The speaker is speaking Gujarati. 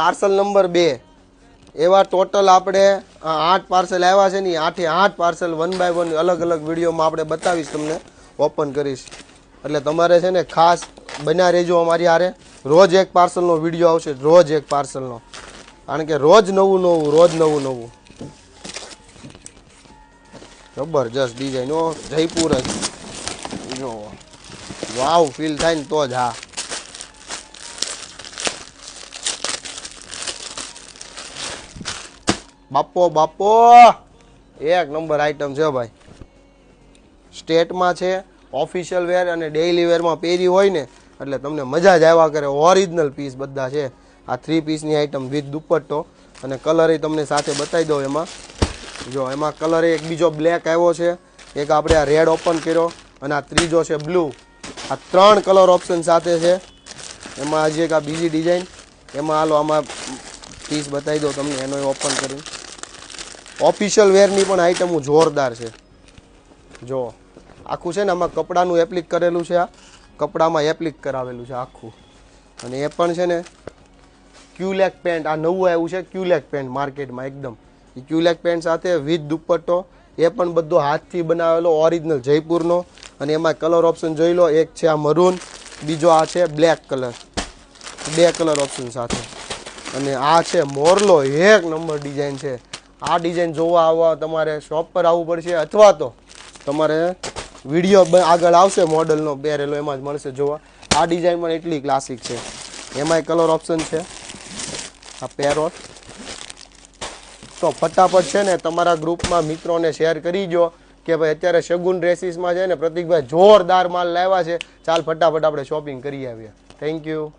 પાર્સલ નંબર 2 એવા ટોટલ આપણે 8 પાર્સલ આવ્યા છે ને 8 પાર્સલ 1 બાય 1 અલગ અલગ વિડીયોમાં આપણે બતાવીશ, તમને ઓપન કરીશ. એટલે તમારે છે ને ખાસ બન્યા રહેજો અમારી હારે. રોજ એક પાર્સલનો વિડીયો આવશે, રોજ એક પાર્સલનો, કારણ કે રોજ નવું નવું જબરજસ્ત ડિઝાઇન. ઓ જયપુર જ જો વાવ ફીલ થાય ને તો જ. હા બાપો એક નંબર આઈટમ છે ભાઈ. સ્ટેટમાં છે, ઓફિશિયલ વેર અને ડેઇલી વેરમાં પહેરી હોય ને એટલે તમને મજા જ આવ્યા કરે. ઓરિજિનલ પીસ બધા છે. આ 3 પીસની આઈટમ વિથ દુપટ્ટો અને કલર તમને સાથે બતાવી દઉં. એમાં જો એમાં કલર એક બીજો બ્લેક આવ્યો છે, એક આપણે આ રેડ ઓપન કર્યો અને આ ત્રીજો છે બ્લુ. આ 3 કલર ઓપ્શન સાથે છે. એમાં હજી એક આ બીજી ડિઝાઇન. એમાં હાલો આમાં પીસ બતાવી દઉં તમને એનો ઓપન કરી. ઓફિશિયલ વેરની પણ આઈટમો જોરદાર છે. જો આખું છે ને આમાં કપડાનું એપ્લિક કરેલું છે. આ કપડામાં એપ્લિક કરાવેલું છે આખું. અને એ પણ છે ને ક્યુલેક પેન્ટ. આ નવું આવ્યું છે ક્યુલેક પેન્ટ માર્કેટમાં એકદમ. એ ક્યુલેક પેન્ટ સાથે વિથ દુપટ્ટો. એ પણ બધો હાથથી બનાવેલો ઓરિજિનલ જયપુરનો. અને એમાં કલર ઓપ્શન જોઈ લો. એક છે આ મરૂન, બીજો આ છે બ્લેક કલર. 2 કલર ઓપ્શન સાથે. અને આ છે મોરલો. એક નંબર ડિઝાઇન છે. આ ડિઝાઇન જોવા આવવા તમારે શોપ પર આવવું પડશે, અથવા તો તમારે વિડીયો આગળ આવશે મોડલનો પહેરેલો એમાં જ મળશે જોવા. આ ડિઝાઇન પણ એટલી ક્લાસિક છે. એમાંય કલર ઓપ્શન છે. આ પેરોટ. તો ફટાફટ છે ને તમારા ગ્રુપમાં મિત્રોને શેર કરી દો કે ભાઈ અત્યારે શગુન ડ્રેસીસમાં છે ને પ્રતિકભાઈ જોરદાર માલ લાવ્યા છે, ચાલ ફટાફટ આપણે શોપિંગ કરી આવીએ. Thank you.